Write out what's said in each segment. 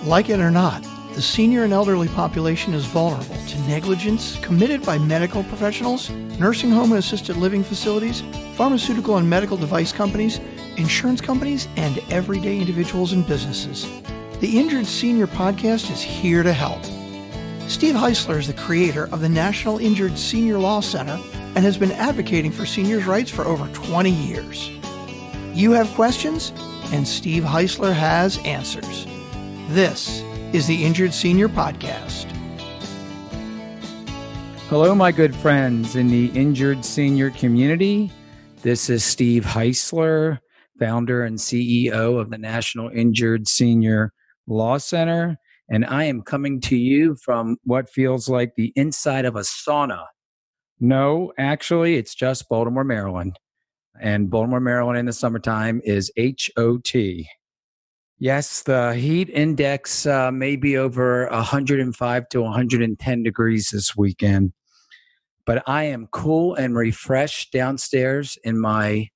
Like it or not, the senior and elderly population is vulnerable to negligence committed by medical professionals, nursing home and assisted living facilities, pharmaceutical and medical device companies, insurance companies, and everyday individuals and businesses. The Injured Senior Podcast is here to help. Steve Heisler is the creator of the National Injured Senior Law Center and has been advocating for seniors' rights for over 20 years. You have questions, and Steve Heisler has answers. This is the Injured Senior Podcast. Hello, my good friends in the Injured Senior community. This is Steve Heisler, founder and CEO of the National Injured Senior Law Center, and I am coming to you from what feels like the inside of a sauna. No, actually, it's just Baltimore, Maryland. And Baltimore, Maryland in the summertime is HOT. Yes, the heat index may be over 105 to 110 degrees this weekend. But I am cool and refreshed downstairs in my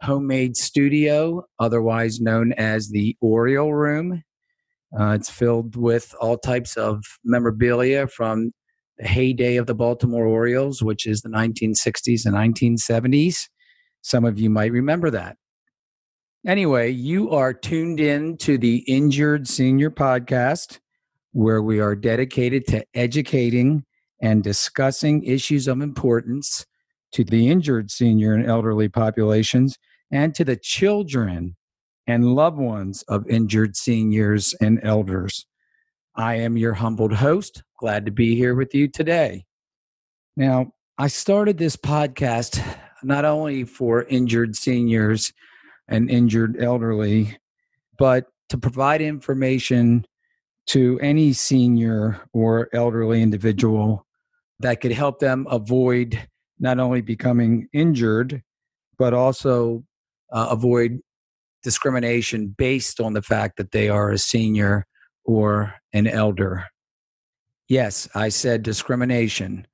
homemade studio, otherwise known as the Oriole Room. It's filled with all types of memorabilia from the heyday of the Baltimore Orioles, which is the 1960s and 1970s. Some of you might remember that. Anyway, you are tuned in to the Injured Senior Podcast, where we are dedicated to educating and discussing issues of importance to the injured senior and elderly populations and to the children and loved ones of injured seniors and elders. I am your humbled host. Glad to be here with you today. Now, I started this podcast not only for injured seniors and injured elderly, but to provide information to any senior or elderly individual that could help them avoid not only becoming injured, but also avoid discrimination based on the fact that they are a senior or an elder. Yes, I said discrimination.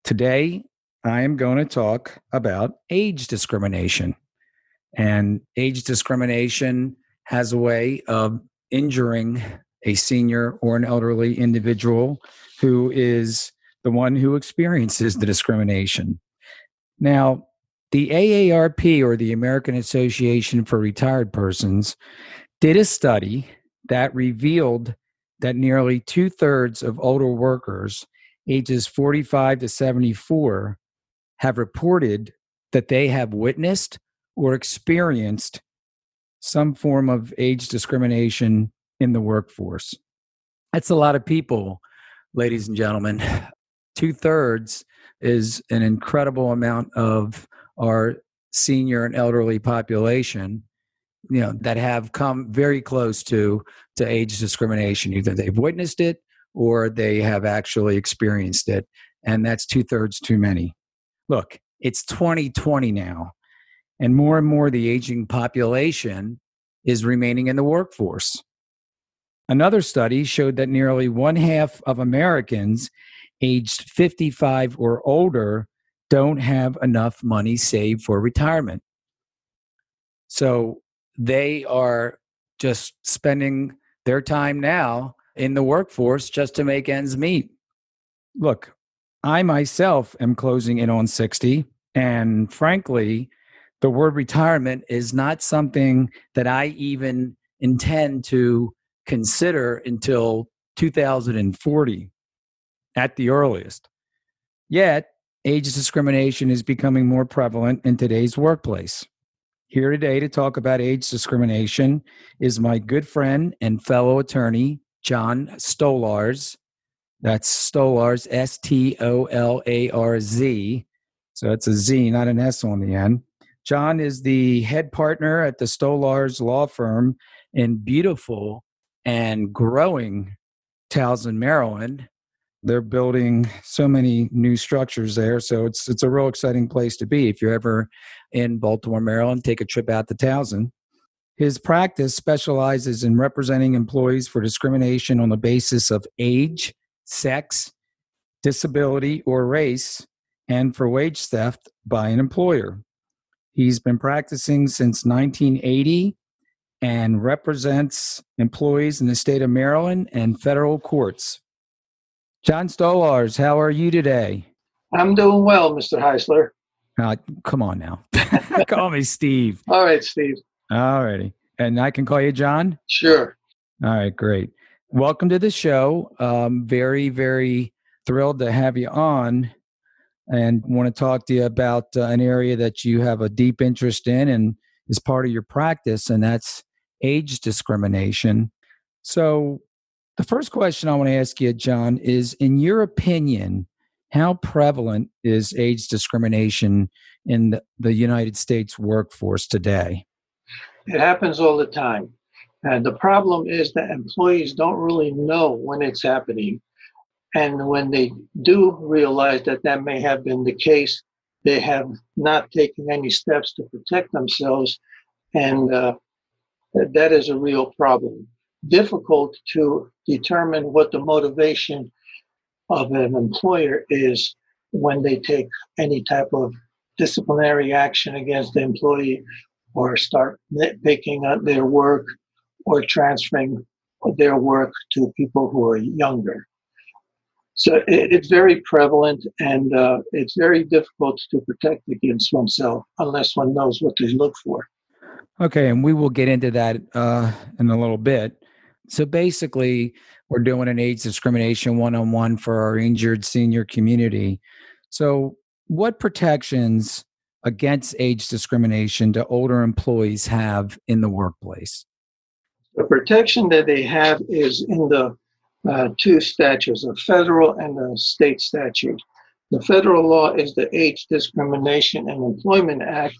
Today, I am going to talk about age discrimination. And age discrimination has a way of injuring a senior or an elderly individual who is the one who experiences the discrimination. Now, the AARP, or the American Association for Retired Persons, did a study that revealed that nearly 2/3 of older workers ages 45 to 74 have reported that they have witnessed or experienced some form of age discrimination in the workforce. That's a lot of people, ladies and gentlemen. 2/3 is an incredible amount of our senior and elderly population, that have come very close to age discrimination. Either they've witnessed it or they have actually experienced it. And that's 2/3 too many. Look, it's 2020 now. And more the aging population is remaining in the workforce. Another study showed that nearly 1/2 of Americans aged 55 or older don't have enough money saved for retirement. So they are just spending their time now in the workforce just to make ends meet. Look, I myself am closing in on 60, and frankly, the word retirement is not something that I even intend to consider until 2040 at the earliest. Yet, age discrimination is becoming more prevalent in today's workplace. Here today to talk about age discrimination is my good friend and fellow attorney, John Stolarz. That's Stolarz, Stolarz. So it's a Z, not an S on the end. John is the head partner at the Stolarz Law Firm in beautiful and growing Towson, Maryland. They're building so many new structures there, so it's a real exciting place to be. If you're ever in Baltimore, Maryland, take a trip out to Towson. His practice specializes in representing employees for discrimination on the basis of age, sex, disability, or race, and for wage theft by an employer. He's been practicing since 1980 and represents employees in the state of Maryland and federal courts. John Stolarz, how are you today? I'm doing well, Mr. Heisler. Come on now. Call me Steve. All right, Steve. All righty. And I can call you John? Sure. All right, great. Welcome to the show. Very, very thrilled to have you on and want to talk to you about an area that you have a deep interest in and is part of your practice, and that's age discrimination. So the first question I want to ask you, John, is in your opinion, how prevalent is age discrimination in the United States workforce today? It happens all the time. And the problem is that employees don't really know when it's happening. And when they do realize that that may have been the case, they have not taken any steps to protect themselves. And that is a real problem. Difficult to determine what the motivation of an employer is when they take any type of disciplinary action against the employee or start nitpicking at their work or transferring their work to people who are younger. So it's very prevalent, and it's very difficult to protect against oneself unless one knows what to look for. Okay, and we will get into that in a little bit. So basically, we're doing an age discrimination one-on-one for our injured senior community. So what protections against age discrimination do older employees have in the workplace? The protection that they have is in the two statutes, a federal and a state statute. The federal law is the Age Discrimination and Employment Act,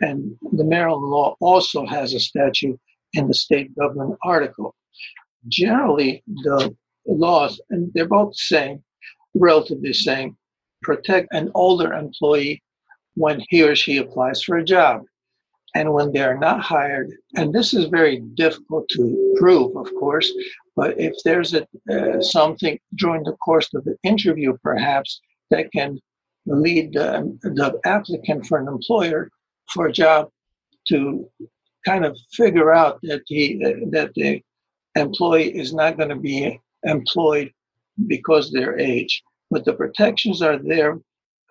and the Maryland law also has a statute in the state government article. Generally, the laws, and they're both the same, relatively the same, protect an older employee when he or she applies for a job. And when they're not hired, and this is very difficult to prove, of course, but if there's something during the course of the interview, perhaps, that can lead the applicant for an employer for a job to kind of figure out that the employee is not going to be employed because of their age. But the protections are there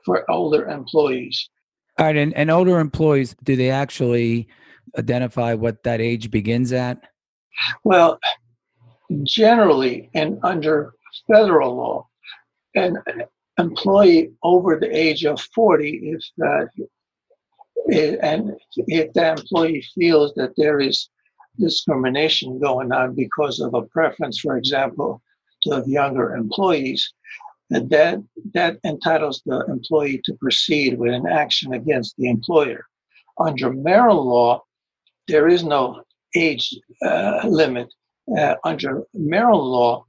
for older employees. All right, and older employees, do they actually identify what that age begins at? Well, generally, and under federal law, an employee over the age of 40, if that employee feels that there is discrimination going on because of a preference, for example, to younger employees, that entitles the employee to proceed with an action against the employer. Under Maryland law, there is no age limit. Under Maryland law,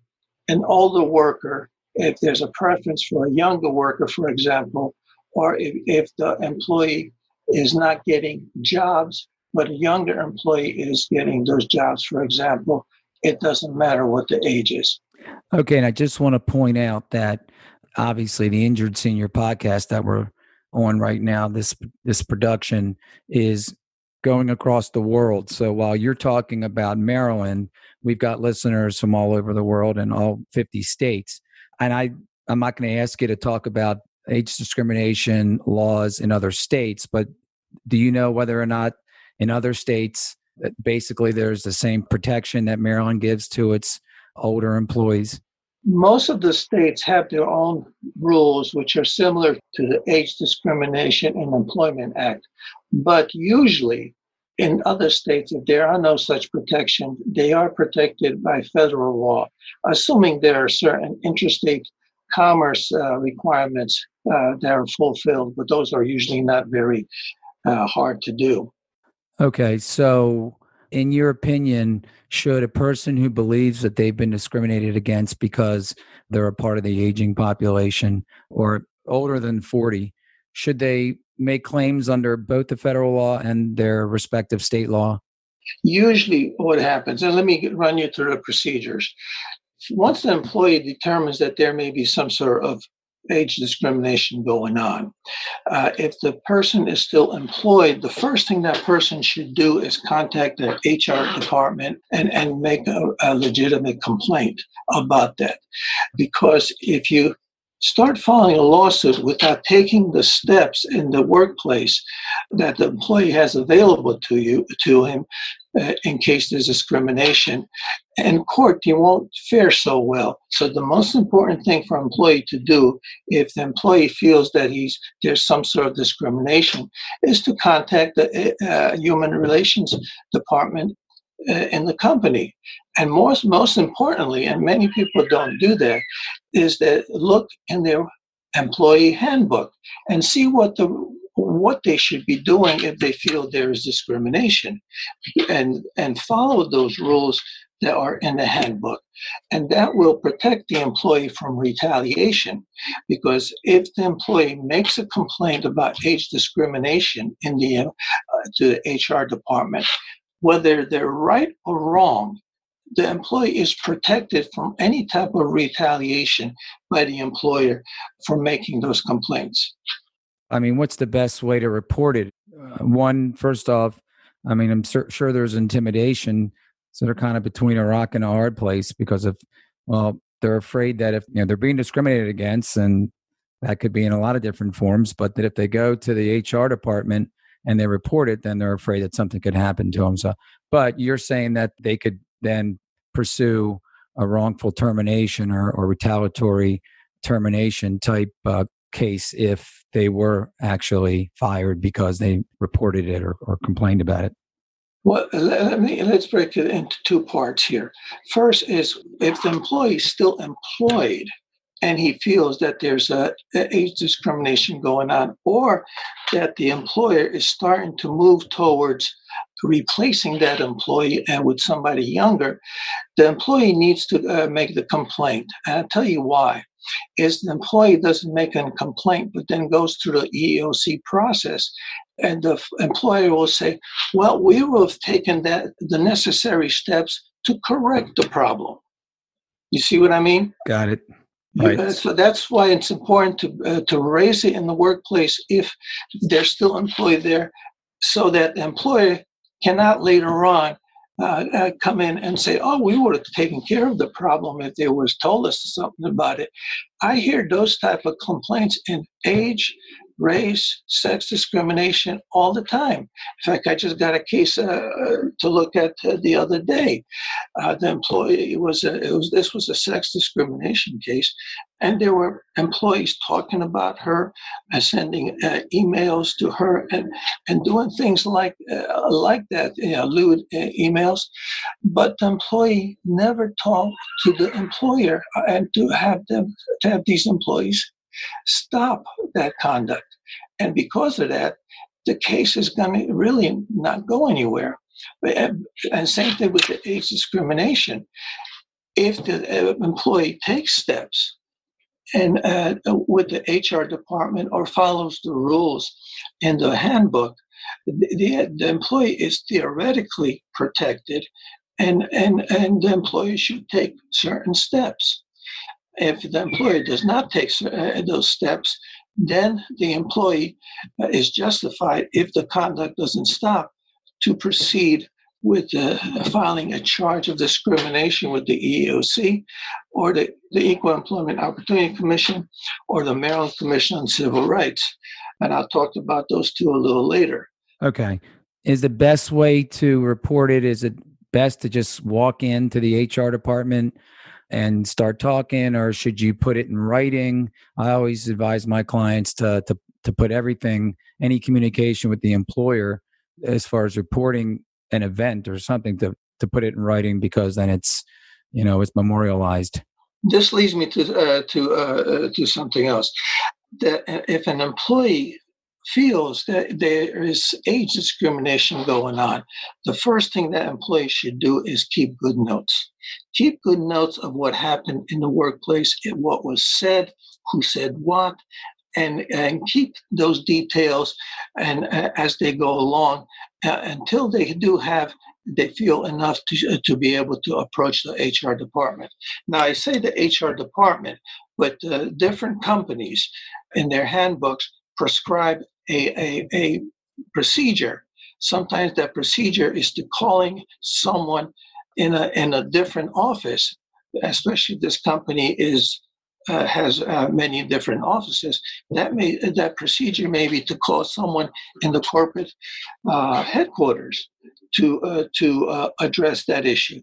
an older worker, if there's a preference for a younger worker, for example, or if the employee is not getting jobs, but a younger employee is getting those jobs, for example, it doesn't matter what the age is. Okay, and I just want to point out that obviously the Injured Senior podcast that we're on right now, this production is going across the world. So while you're talking about Maryland, we've got listeners from all over the world in all 50 states. And I'm not going to ask you to talk about age discrimination laws in other states, but do you know whether or not in other states that basically there's the same protection that Maryland gives to its older employees? Most of the states have their own rules, which are similar to the Age Discrimination and Employment Act. But usually, in other states, if there are no such protections, they are protected by federal law, assuming there are certain interstate commerce requirements that are fulfilled, but those are usually not very hard to do. Okay, so in your opinion, should a person who believes that they've been discriminated against because they're a part of the aging population or older than 40, should they make claims under both the federal law and their respective state law? Usually what happens, and let me run you through the procedures. Once the employee determines that there may be some sort of age discrimination going on. If the person is still employed, the first thing that person should do is contact their HR department and make a legitimate complaint about that. Because if you start filing a lawsuit without taking the steps in the workplace that the employee has available to him, in case there's discrimination, in court you won't fare so well. So the most important thing for an employee to do, if the employee feels that there's some sort of discrimination, is to contact the human relations department in the company. And most importantly, and many people don't do that, is that look in their employee handbook and see what they should be doing if they feel there is discrimination, and follow those rules that are in the handbook. And that will protect the employee from retaliation, because if the employee makes a complaint about age discrimination to the HR department, whether they're right or wrong, the employee is protected from any type of retaliation by the employer for making those complaints. I mean, what's the best way to report it? First off, I mean, I'm sure there's intimidation. So they're kind of between a rock and a hard place because they're afraid that if they're being discriminated against, and that could be in a lot of different forms, but that if they go to the HR department and they report it, then they're afraid that something could happen to them. So, but you're saying that they could then pursue a wrongful termination or retaliatory termination type case if they were actually fired because they reported it or complained about it. Well, let's break it into two parts here. First is if the employee is still employed and he feels that there's a age discrimination going on, or that the employer is starting to move towards replacing that employee and with somebody younger, the employee needs to make the complaint. And I'll tell you why. Is the employee doesn't make a complaint, but then goes through the EEOC process, and the employer will say, well, we will have taken the necessary steps to correct the problem. You see what I mean? Got it. Right. So that's why it's important to raise it in the workplace if they're still employed there, so that the employer cannot later on come in and say, oh, we would have taken care of the problem if they was told us something about it. I hear those type of complaints in age, race, sex discrimination all the time. In fact, I just got a case to look at the other day. The employee this was a sex discrimination case, and there were employees talking about her, sending emails to her, and doing things like that, lewd emails. But the employee never talked to the employer and to have these employees stop that conduct. And because of that, the case is going to really not go anywhere. And same thing with the age discrimination. If the employee takes steps and with the HR department or follows the rules in the handbook, the employee is theoretically protected, and the employee should take certain steps. If the employer does not take those steps, then the employee is justified, if the conduct doesn't stop, to proceed with filing a charge of discrimination with the EEOC or the Equal Employment Opportunity Commission or the Maryland Commission on Civil Rights. And I'll talk about those two a little later. Okay. Is the best way to report it, is it best to just walk into the HR department and start talking, or should you put it in writing? I always advise my clients to put everything, any communication with the employer as far as reporting an event or something, to put it in writing, because then it's memorialized. This leads me to something else. That if an employee feels that there is age discrimination going on, the first thing that employees should do is keep good notes. Keep good notes of what happened in the workplace, what was said, who said what, and keep those details and as they go along until they feel enough to be able to approach the HR department. Now, I say the HR department, but different companies in their handbooks prescribe a procedure. Sometimes that procedure is to calling someone in a different office, especially if this company has many different offices. That procedure may be to call someone in the corporate headquarters to address that issue.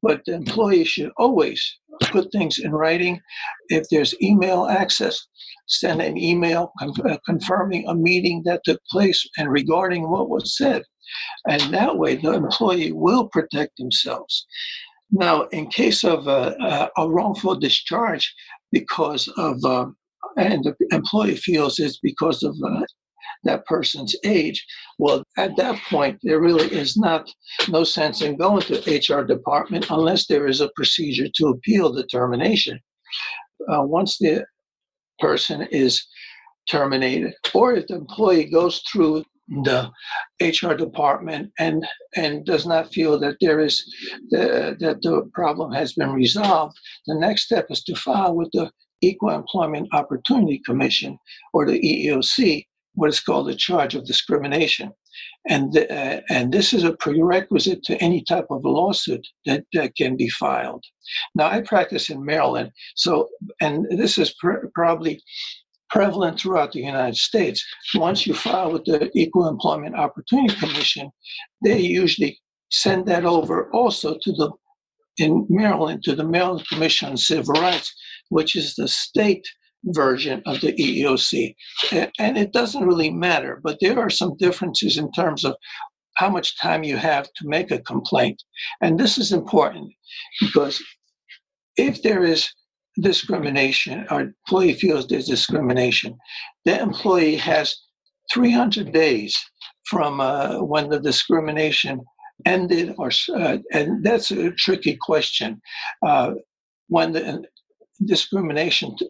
But the employee should always put things in writing. If there's email access, send an email confirming a meeting that took place and regarding what was said. And that way, the employee will protect themselves. Now, in case of a wrongful discharge because of, and the employee feels it's because of that person's age, well, at that point, there really is no sense in going to HR department unless there is a procedure to appeal the termination. Once the person is terminated, or if the employee goes through the HR department and does not feel that that the problem has been resolved, the next step is to file with the Equal Employment Opportunity Commission, or the EEOC, what is called a charge of discrimination. And this is a prerequisite to any type of lawsuit that can be filed. Now, I practice in Maryland, and this is probably prevalent throughout the United States. Once you file with the Equal Employment Opportunity Commission, they usually send that over also in Maryland to the Maryland Commission on Civil Rights, which is the state version of the EEOC. And it doesn't really matter, but there are some differences in terms of how much time you have to make a complaint. And this is important because if there is discrimination, or employee feels there's discrimination, the employee has 300 days from when the discrimination ended, and that's a tricky question. When the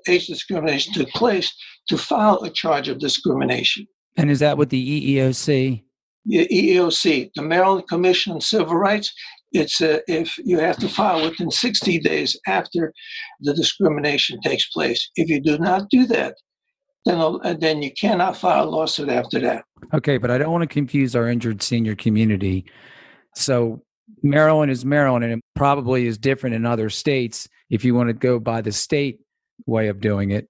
age discrimination took place, to file a charge of discrimination. And is that with the EEOC? The EEOC, the Maryland Commission on Civil Rights, it's if you have to file within 60 days after the discrimination takes place. If you do not do that, then you cannot file a lawsuit after that. Okay, but I don't want to confuse our injured senior community. So Maryland is Maryland, and it probably is different in other states if you want to go by the state way of doing it.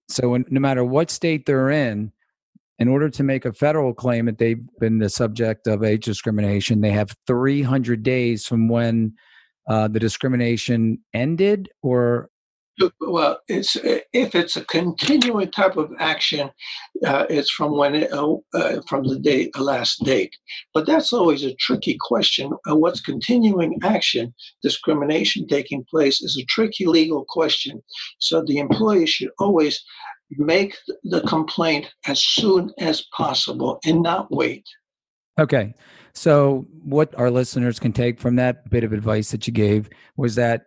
So no matter what state they're in order to make a federal claim that they've been the subject of age discrimination, they have 300 days from when the discrimination ended, or? Well, if it's a continuing type of action, it's from from the last date. But that's always a tricky question. What's continuing action? Discrimination taking place is a tricky legal question. So the employee should always make the complaint as soon as possible and not wait. Okay. So what our listeners can take from that bit of advice that you gave was that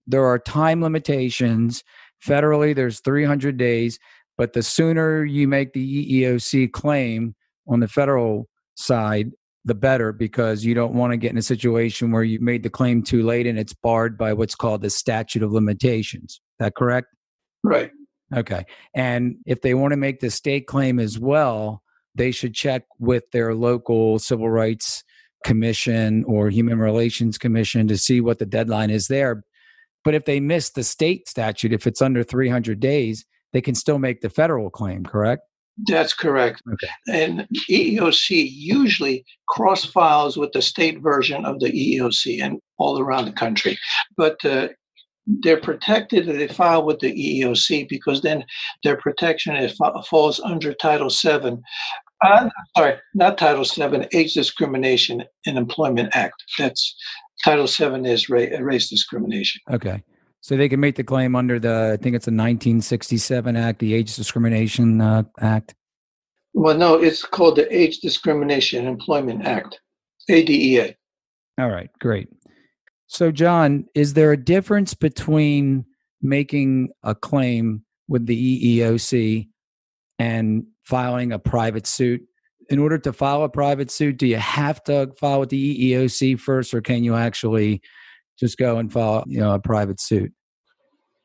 there are time limitations. Federally, there's 300 days, but the sooner you make the EEOC claim on the federal side, the better, because you don't want to get in a situation where you made the claim too late and it's barred by what's called the statute of limitations. Is that correct? Right. Okay. And if they want to make the state claim as well, they should check with their local civil rights commission or human relations commission to see what the deadline is there. But if they miss the state statute, if it's under 300 days, they can still make the federal claim, correct? That's correct. Okay. And EEOC usually cross-files with the state version of the EEOC and all around the country. But they're protected if they file with the EEOC, because then their protection falls under Title VII. Sorry, not Title VII, Age Discrimination in Employment Act. That's Title VII is race discrimination. Okay. So they can make the claim under I think it's the 1967 Act, the Age Discrimination Act? Well, no, it's called the Age Discrimination and Employment Act, ADEA. All right, great. So, John, is there a difference between making a claim with the EEOC and filing a private suit? In order to file a private suit, do you have to file with the EEOC first, or can you actually just go and file, a private suit?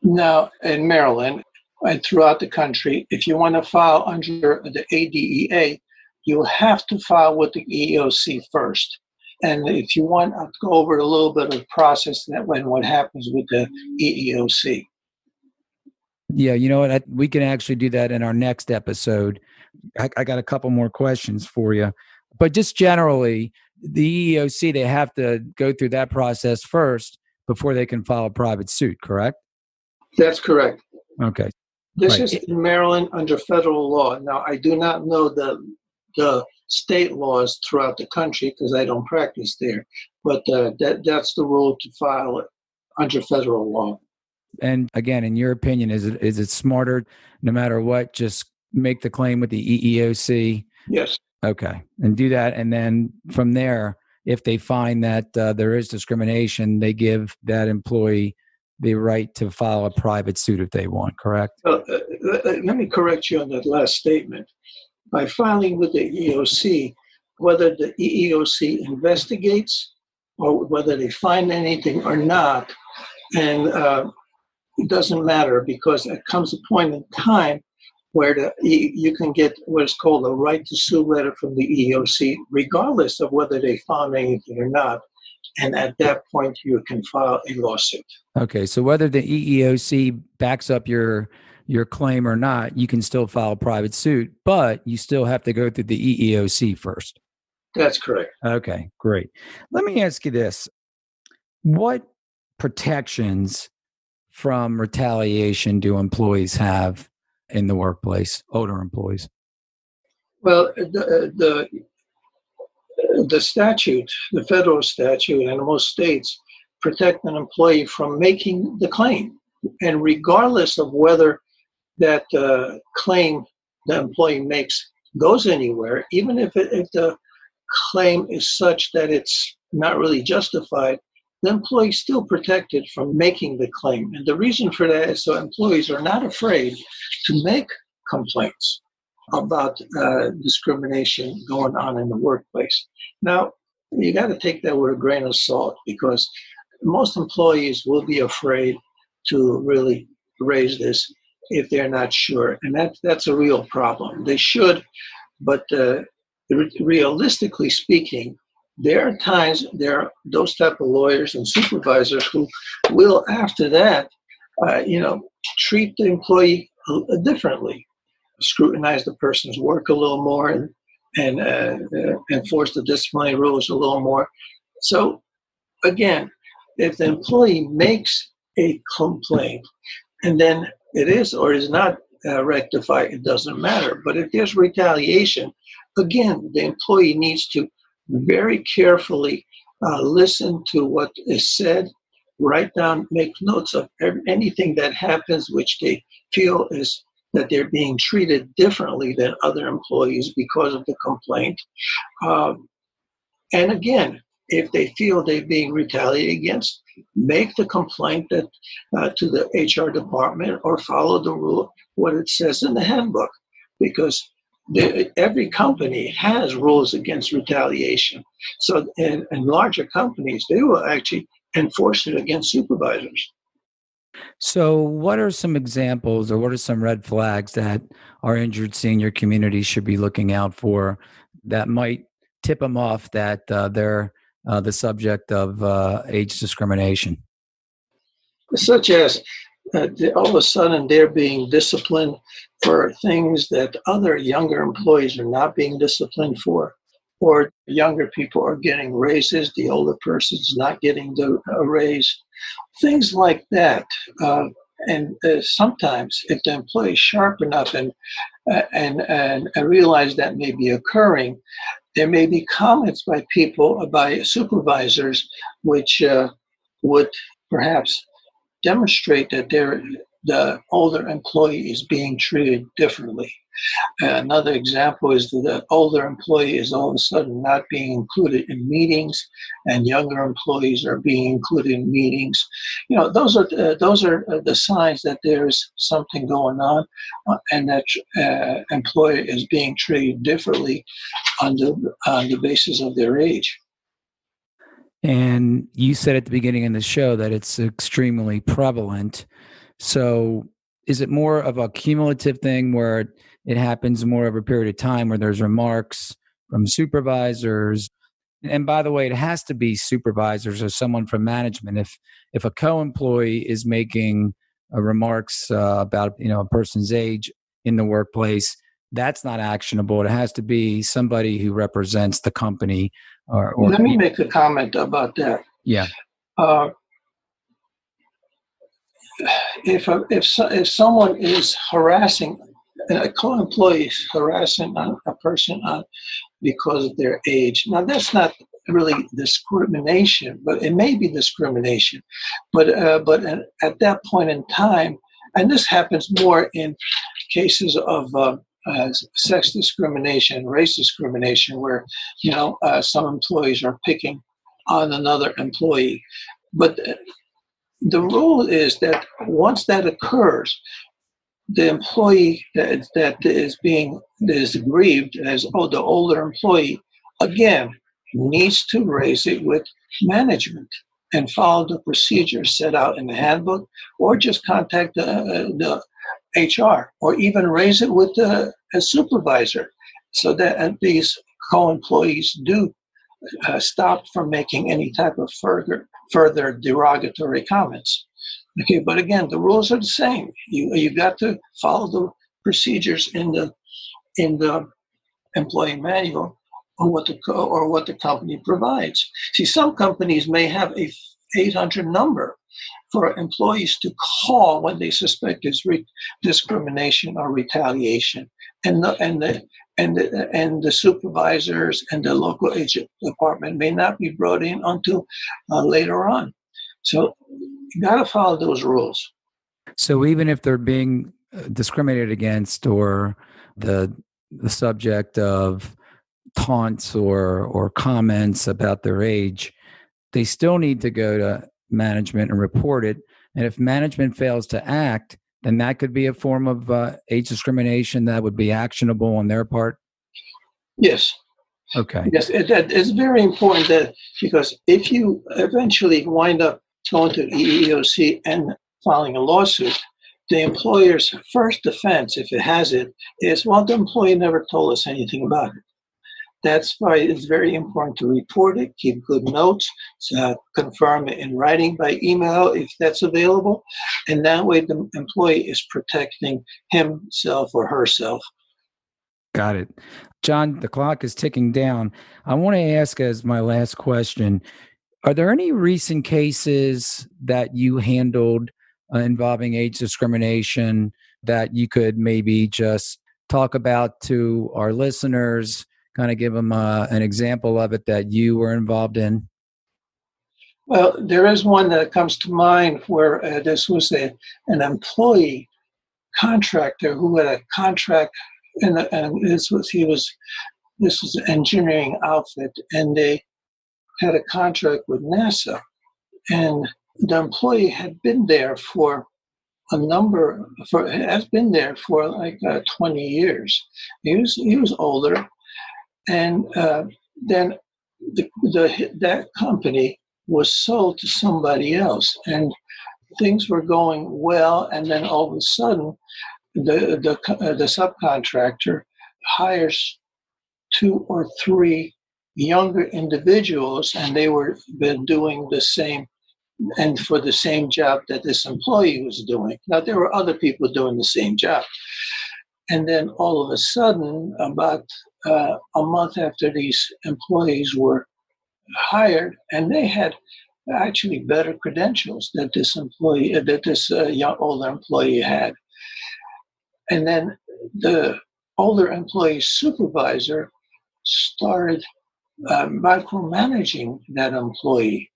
Now, in Maryland, and throughout the country. If you want to file under the ADEA, you have to file with the EEOC first. And if you want, I'll go over a little bit of the process that what happens with the EEOC. Yeah, you know what? We can actually do that in our next episode. I got a couple more questions for you. But just generally, the EEOC, they have to go through that process first before they can file a private suit, correct? That's correct. Okay. This Right. is in Maryland under federal law. Now, I do not know the state laws throughout the country because I don't practice there, but that's the rule to file it under federal law. And again, in your opinion, is it smarter, no matter what, just make the claim with the EEOC? Yes. Okay. And do that. And then from there, if they find that there is discrimination, they give that employee the right to file a private suit if they want, correct? Let me correct you on that last statement. By filing with the EEOC, whether the EEOC investigates or whether they find anything or not, and it doesn't matter because it comes a point in time where you can get what's called a right to sue letter from the EEOC, regardless of whether they found anything or not. And at that point, you can file a lawsuit. Okay, so whether the EEOC backs up your claim or not, you can still file a private suit, but you still have to go through the EEOC first. That's correct. Okay, great. Let me ask you this. What protections from retaliation do employees have in the workplace, older employees? Well, the statute, the federal statute, and most states protect an employee from making the claim. And regardless of whether that claim the employee makes goes anywhere, even if the claim is such that it's not really justified, the employee is still protected from making the claim. And the reason for that is so employees are not afraid to make complaints about discrimination going on in the workplace. Now, you got to take that with a grain of salt because most employees will be afraid to really raise this if they're not sure. And that's a real problem. They should, but realistically speaking, there are times there are those type of lawyers and supervisors who will, after that, treat the employee differently, scrutinize the person's work a little more, and enforce the disciplinary rules a little more. So, again, if the employee makes a complaint and then it is or is not rectified, it doesn't matter. But if there's retaliation, again, the employee needs to very carefully listen to what is said, write down, make notes of anything that happens which they feel is that they're being treated differently than other employees because of the complaint. And again, if they feel they're being retaliated against, make the complaint to the HR department or follow the rule, what it says in the handbook, because every company has rules against retaliation. So in larger companies, they will actually enforce it against supervisors. So what are some examples or what are some red flags that our injured senior community should be looking out for that might tip them off that they're the subject of age discrimination? Such as all of a sudden they're being disciplined for things that other younger employees are not being disciplined for, or younger people are getting raises, the older person's not getting a raise, things like that. And sometimes if the employee is sharp enough and realize that may be occurring, there may be comments by supervisors, which would perhaps demonstrate that the older employee is being treated differently. Another example is that the older employee is all of a sudden not being included in meetings, and younger employees are being included in meetings. Those are the signs that there's something going on, and that employee is being treated differently on the basis of their age. And you said at the beginning of the show that it's extremely prevalent. So is it more of a cumulative thing where it happens more over a period of time where there's remarks from supervisors? And by the way, it has to be supervisors or someone from management. If a co-employee is making remarks about a person's age in the workplace, that's not actionable. It has to be somebody who represents the company. Let me make a comment about that. Yeah. If someone is harassing, a co-employee is harassing a person because of their age, now that's not really discrimination, but it may be discrimination. But at that point in time, and this happens more in cases of sex discrimination, race discrimination, where some employees are picking on another employee. But the rule is that once that occurs, the employee that is aggrieved as the older employee, again, needs to raise it with management and follow the procedures set out in the handbook, or just contact the HR, or even raise it with a supervisor, so that these co-employees do stop from making any type of further derogatory comments. Okay, but again, the rules are the same. You got to follow the procedures in the employee manual, or what the company provides. See, some companies may have a 800 number for employees to call when they suspect there's discrimination or retaliation, and the supervisors and the local HR department may not be brought in until later on. So you got to follow those rules. So even if they're being discriminated against, or the subject of taunts or comments about their age, they still need to go to management and report it. And if management fails to act, then that could be a form of age discrimination that would be actionable on their part? Yes. Okay. Yes, it's very important, that because if you eventually wind up going to EEOC and filing a lawsuit, the employer's first defense, if it has it, is, well, the employee never told us anything about it. That's why it's very important to report it, keep good notes, confirm it in writing by email if that's available, and that way the employee is protecting himself or herself. Got it. John, the clock is ticking down. I want to ask, as my last question, are there any recent cases that you handled involving age discrimination that you could maybe just talk about to our listeners, kind of give them an example of it that you were involved in? Well, there is one that comes to mind where this was an employee contractor who had a contract, and this was an engineering outfit, and they had a contract with NASA, and the employee had been there for has been there for like 20 years. He was older, and then that company was sold to somebody else, and things were going well. And then all of a sudden, the subcontractor hires 2 or 3 younger individuals, and they were been doing the same, and for the same job that this employee was doing. Now, there were other people doing the same job. And then all of a sudden, about a month after these employees were hired, and they had actually better credentials that this young older employee had. And then the older employee's supervisor started micromanaging that employee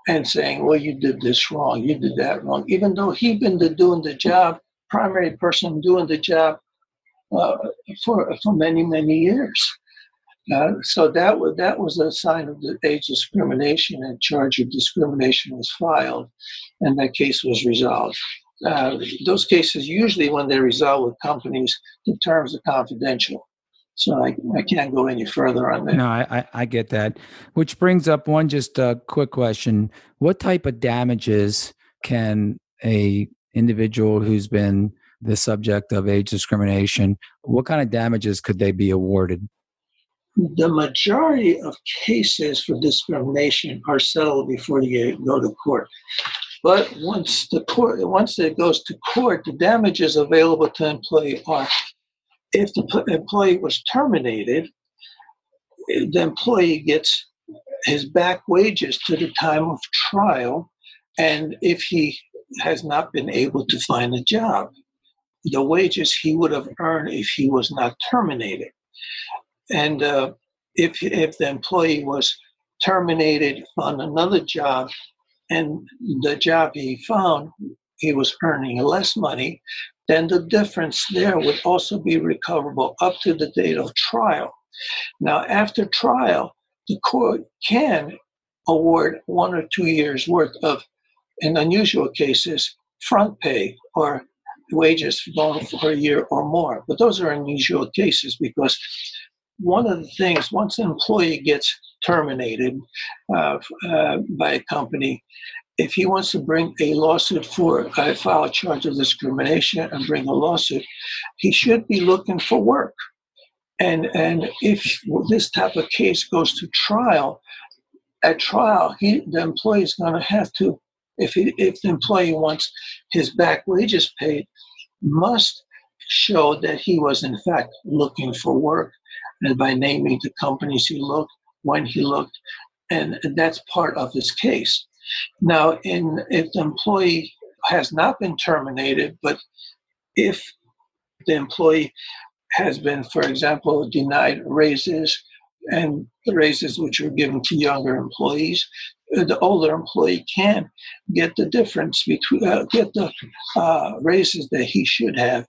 and saying, well, you did this wrong, you did that wrong, even though he'd been doing the job, primary person doing the job for many, many years. So that was a sign of the age discrimination, and charge of discrimination was filed, and that case was resolved. Those cases, usually when they're resolved with companies, the terms are confidential. So I can't go any further on that. No, I get that. Which brings up one just quick question. What type of damages can a individual who's been the subject of age discrimination, what kind of damages could they be awarded? The majority of cases for discrimination are settled before you go to court. But once it goes to court, the damages available to the employee are: if the employee was terminated, the employee gets his back wages to the time of trial, and if he has not been able to find a job, the wages he would have earned if he was not terminated. And if the employee was terminated on another job, and the job he found, he was earning less money, then the difference there would also be recoverable up to the date of trial. Now, after trial, the court can award 1 or 2 years worth of, in unusual cases, front pay or wages going for a year or more. But those are unusual cases because one of the things, once an employee gets terminated by a company, if he wants to bring a lawsuit file a charge of discrimination and bring a lawsuit, he should be looking for work. And if this type of case goes to trial, at trial, the employee is going to have to, if the employee wants his back wages paid, must show that he was in fact looking for work, and by naming the companies he looked, when he looked, and that's part of his case. Now, if the employee has not been terminated, but if the employee has been, for example, denied raises, and the raises which are given to younger employees, the older employee can get the difference between, get the raises that he should have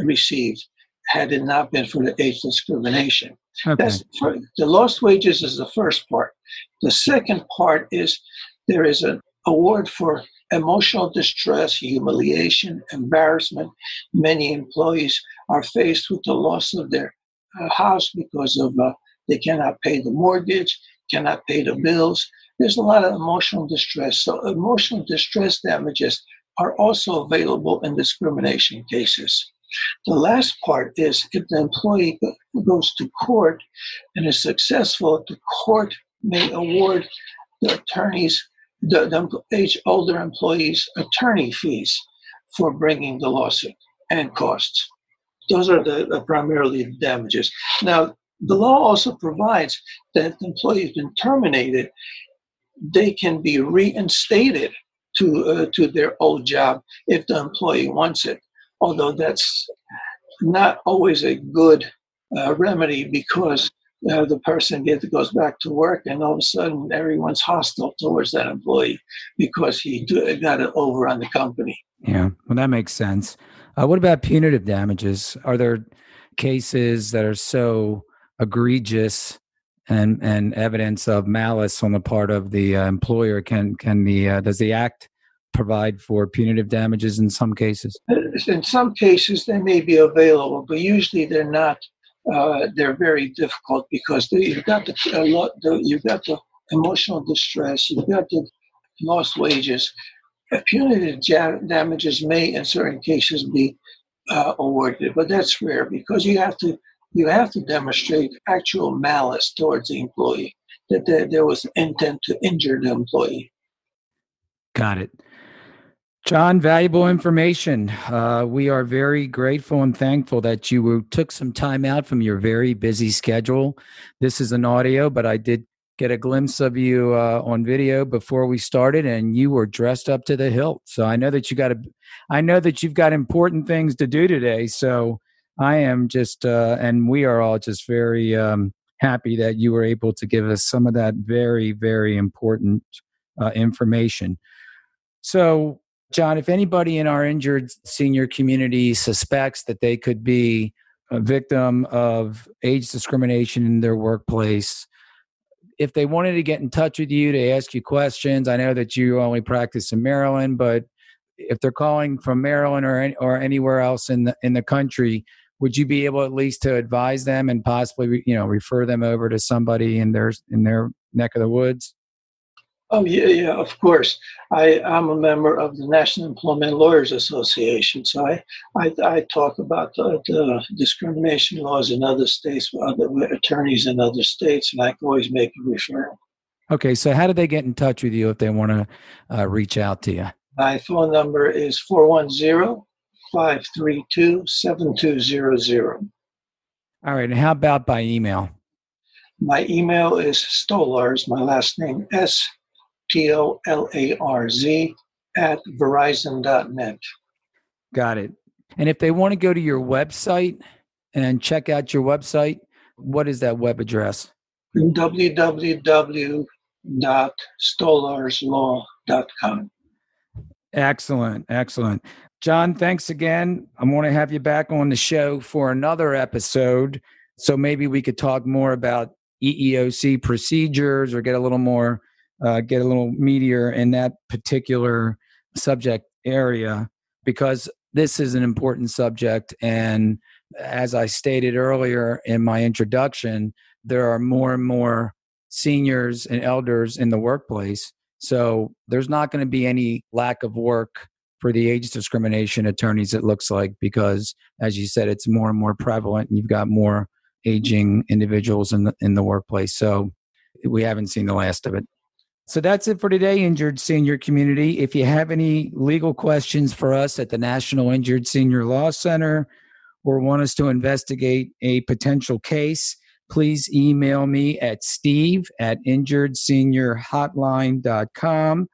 received had it not been for the age discrimination. Okay. The lost wages is the first part. The second part is there is an award for emotional distress, humiliation, embarrassment. Many employees are faced with the loss of their house because of they cannot pay the mortgage, cannot pay the bills. There's a lot of emotional distress. So emotional distress damages are also available in discrimination cases. The last part is if the employee goes to court and is successful, the court may award the attorneys, the older employees, attorney fees for bringing the lawsuit and costs. Those are the primarily the damages. Now, the law also provides that if the employee has been terminated, they can be reinstated to their old job if the employee wants it. Although that's not always a good remedy because the person goes back to work and all of a sudden everyone's hostile towards that employee because he got it over on the company. Yeah, well, that makes sense. What about punitive damages? Are there cases that are so egregious and evidence of malice on the part of the employer? Does the act provide for punitive damages in some cases? In some cases, they may be available, but usually they're not. They're very difficult because you've got the emotional distress, you've got the lost wages. Punitive damages may, in certain cases, be awarded, but that's rare because you have to demonstrate actual malice towards the employee, that there was intent to injure the employee. Got it. John, valuable information. We are very grateful and thankful that you took some time out from your very busy schedule. This is an audio, but I did get a glimpse of you on video before we started, and you were dressed up to the hilt. So I know that you've got important things to do today. So I am just, and we are all just very happy that you were able to give us some of that very, very important information. So, John, if anybody in our injured senior community suspects that they could be a victim of age discrimination in their workplace, if they wanted to get in touch with you to ask you questions, I know that you only practice in Maryland, but if they're calling from Maryland or anywhere else in the country, would you be able at least to advise them and possibly refer them over to somebody in their neck of the woods? Oh, yeah, of course. I'm a member of the National Employment Lawyers Association, so I talk about the discrimination laws in other states with other attorneys in other states, and I can always make a referral. Okay, so how do they get in touch with you if they want to reach out to you? My phone number is 410-532-7200. All right, and how about by email? My email is Stolarz, my last name Stolarz @verizon.net. Got it. And if they want to go to your website and check out your website, what is that web address? www.stolarzlaw.com. Excellent. Excellent. John, thanks again. I want to have you back on the show for another episode. So maybe we could talk more about EEOC procedures or get a little meatier in that particular subject area, because this is an important subject. And as I stated earlier in my introduction, there are more and more seniors and elders in the workplace. So there's not going to be any lack of work for the age discrimination attorneys, it looks like, because as you said, it's more and more prevalent and you've got more aging individuals in the workplace. So we haven't seen the last of it. So that's it for today, Injured Senior Community. If you have any legal questions for us at the National Injured Senior Law Center or want us to investigate a potential case, please email me at steve@injuredseniorhotline.com.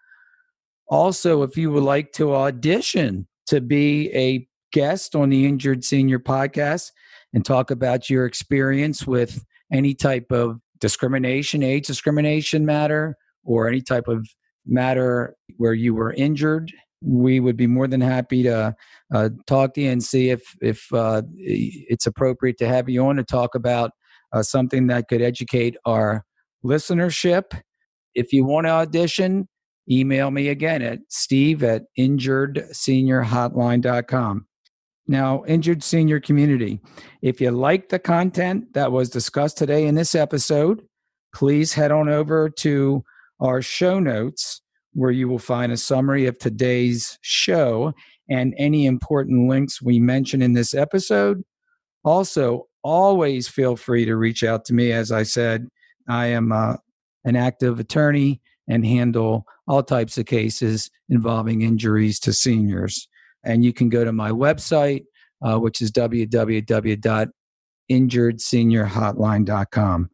Also, if you would like to audition to be a guest on the Injured Senior podcast and talk about your experience with any type of discrimination, age discrimination matter, or any type of matter where you were injured, we would be more than happy to talk to you and see if it's appropriate to have you on to talk about something that could educate our listenership. If you want to audition, email me again at steve@injuredseniorhotline.com. Now, Injured Senior Community, if you like the content that was discussed today in this episode, please head on over to our show notes where you will find a summary of today's show and any important links we mention in this episode. Also, always feel free to reach out to me. As I said, I am an active attorney and handle all types of cases involving injuries to seniors. And you can go to my website, which is www.injuredseniorhotline.com.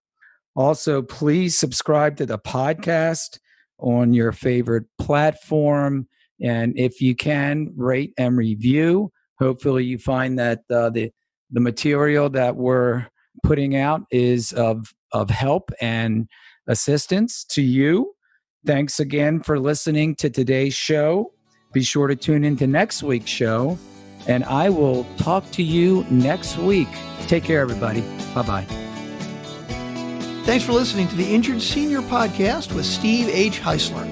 Also, please subscribe to the podcast on your favorite platform. And if you can, rate and review. Hopefully you find that the material that we're putting out is of help and assistance to you. Thanks again for listening to today's show. Be sure to tune into next week's show, and I will talk to you next week. Take care, everybody. Bye-bye. Thanks for listening to the Injured Senior Podcast with Steve H. Heisler.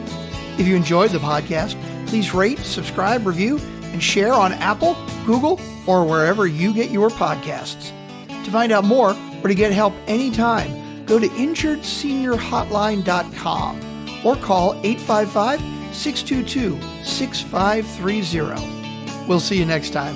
If you enjoyed the podcast, please rate, subscribe, review, and share on Apple, Google, or wherever you get your podcasts. To find out more or to get help anytime, go to injuredseniorhotline.com or call 855-622-6530. We'll see you next time.